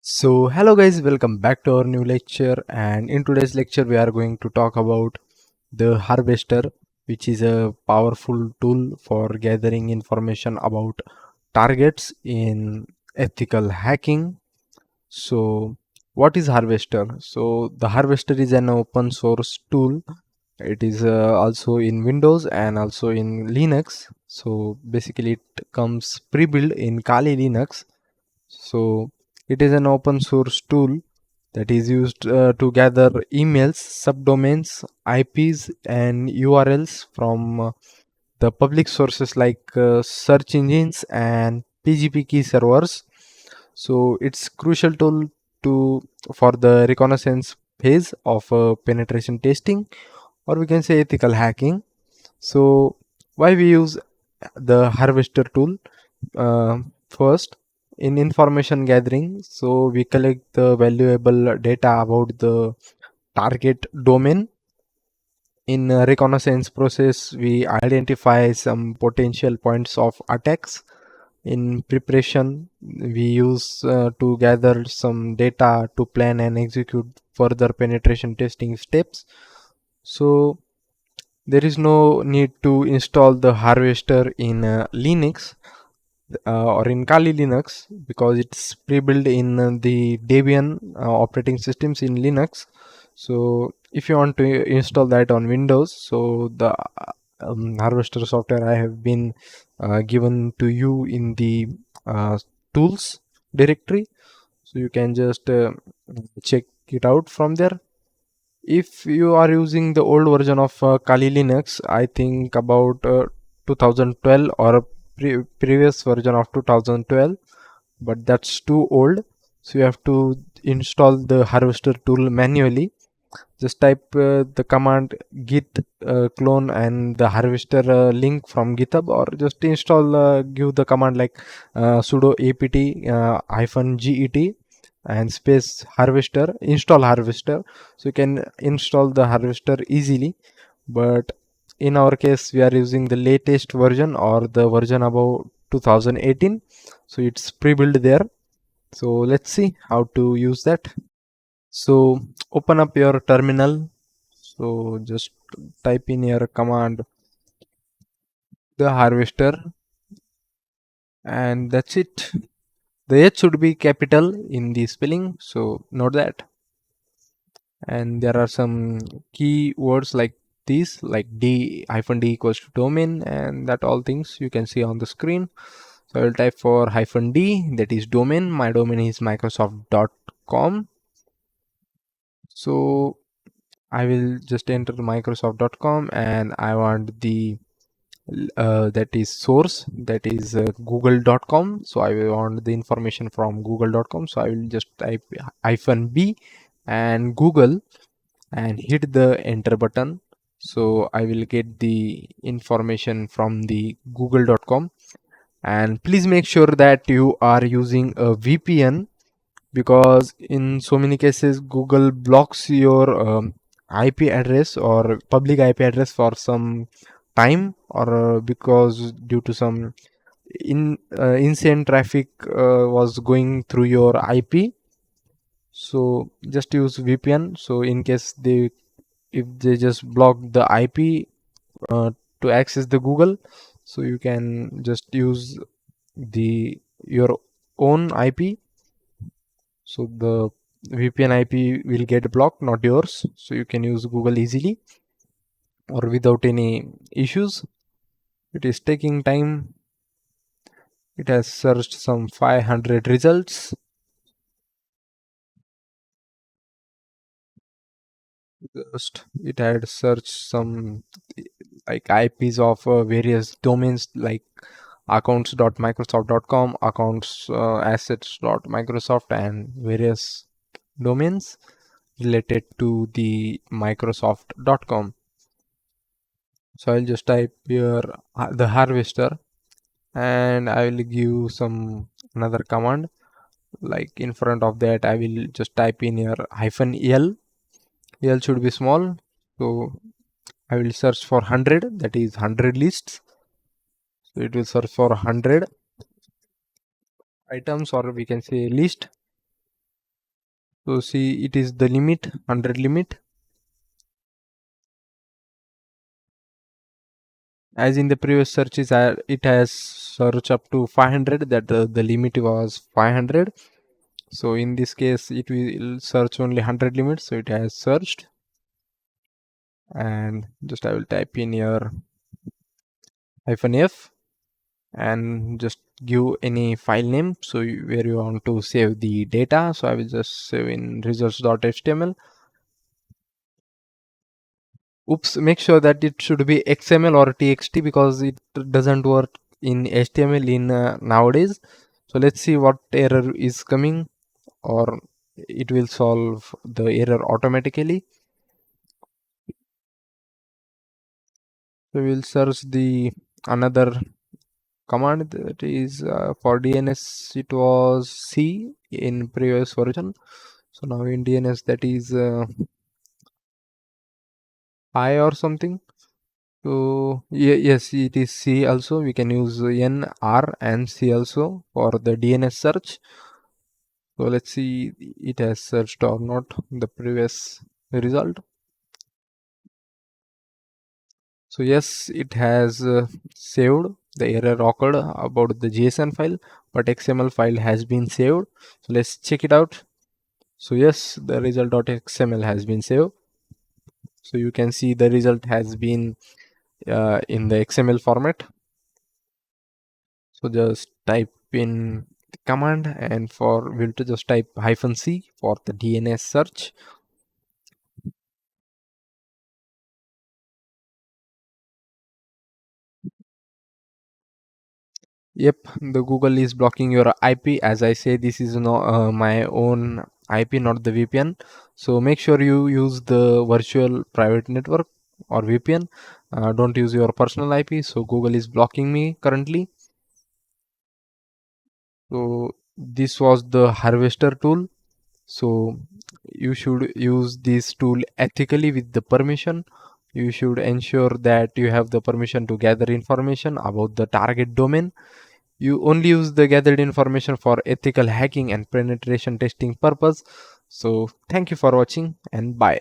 Hello guys, welcome back to our new lecture. And in today's lecture, we are going to talk about the harvester, which is a powerful tool for gathering information about targets in ethical hacking. So, what is harvester? So, the harvester is an open source tool. It is also in Windows and also in Linux. So, basically, it comes pre-built in Kali Linux. So it is an open source tool that is used to gather emails, subdomains, IPs, and URLs from the public sources like search engines and PGP key servers. So it's crucial tool to for the reconnaissance phase of penetration testing, or we can say ethical hacking. So why we use the harvester tool? First, in information gathering, so we collect the valuable data about the target domain. In reconnaissance process, we identify some potential points of attacks. In preparation, we use to gather some data to plan and execute further penetration testing steps. So there is no need to install the harvester in Linux or in Kali Linux, because it's pre-built in the Debian operating systems in Linux. So if you want to install that on Windows, so the harvester software I have been given to you in the tools directory, so you can just check it out from there. If you are using the old version of Kali Linux, I think about 2012 or a previous version of 2012, but that's too old. So you have to install the harvester tool manually. Just type the command git clone and the harvester link from GitHub, or just install give the command like sudo apt -get and space harvester, install harvester. So you can install the harvester easily. But in our case, we are using the latest version or the version above 2018, so it's pre-built there. So let's see how to use that. So open up your terminal. So just type in your command the harvester, and that's it. The H should be capital in the spelling, so note that. And there are some key words like these, like d -d equals to domain, and that all things you can see on the screen. So I will type for -d, that is domain. My domain is microsoft.com. So I will just enter microsoft.com, and I want the that is source, that is google.com. So I will want the information from google.com. So I will just type -b and Google and hit the enter button. So I will get the information from the google.com. And please make sure that you are using a VPN, because in so many cases Google blocks your IP address or public IP address for some time, or because due to some insane traffic was going through your IP. So just use VPN. So in case if they just block the IP to access the Google, so you can just use the your own IP. So the VPN IP will get blocked, not yours. So you can use Google easily or without any issues. It is taking time. It has searched some 500 results. Just it had searched some like IPs of various domains like accounts.microsoft.com, accounts assets.microsoft, and various domains related to the microsoft.com. So I'll just type here the harvester, and I will give some another command. Like in front of that, I will just type in here -l. L should be small. So I will search for 100, that is 100 lists. So it will search for 100 items, or we can say list. So see, it is the limit, 100 limit. As in the previous searches, it has searched up to 500, that the limit was 500. So in this case, it will search only 100 limits. So it has searched, and just I will type in here -f and just give any file name. So where you want to save the data. So I will just save in results.html. Oops, make sure that it should be XML or TXT, because it doesn't work in HTML in nowadays. So let's see what error is coming, or it will solve the error automatically. So we'll search the another command, that is for DNS it was C in previous version. So now in DNS that is I or something. So yes, it is C also. We can use N, R and C also for the DNS search. So let's see it has searched or not the previous result. So yes, it has saved. The error occurred about the JSON file, but XML file has been saved. So let's check it out. So yes, the result.xml has been saved. So you can see the result has been in the XML format. So just type in the command, and for we'll to just type -c for the DNS search. Yep, the Google is blocking your IP. As I say, this is no my own IP, not the VPN. So make sure you use the virtual private network or VPN. Don't use your personal IP. So Google is blocking me currently. So this was the harvester tool. So you should use this tool ethically with the permission. You should ensure that you have the permission to gather information about the target domain. You only use the gathered information for ethical hacking and penetration testing purpose. So thank you for watching, and bye.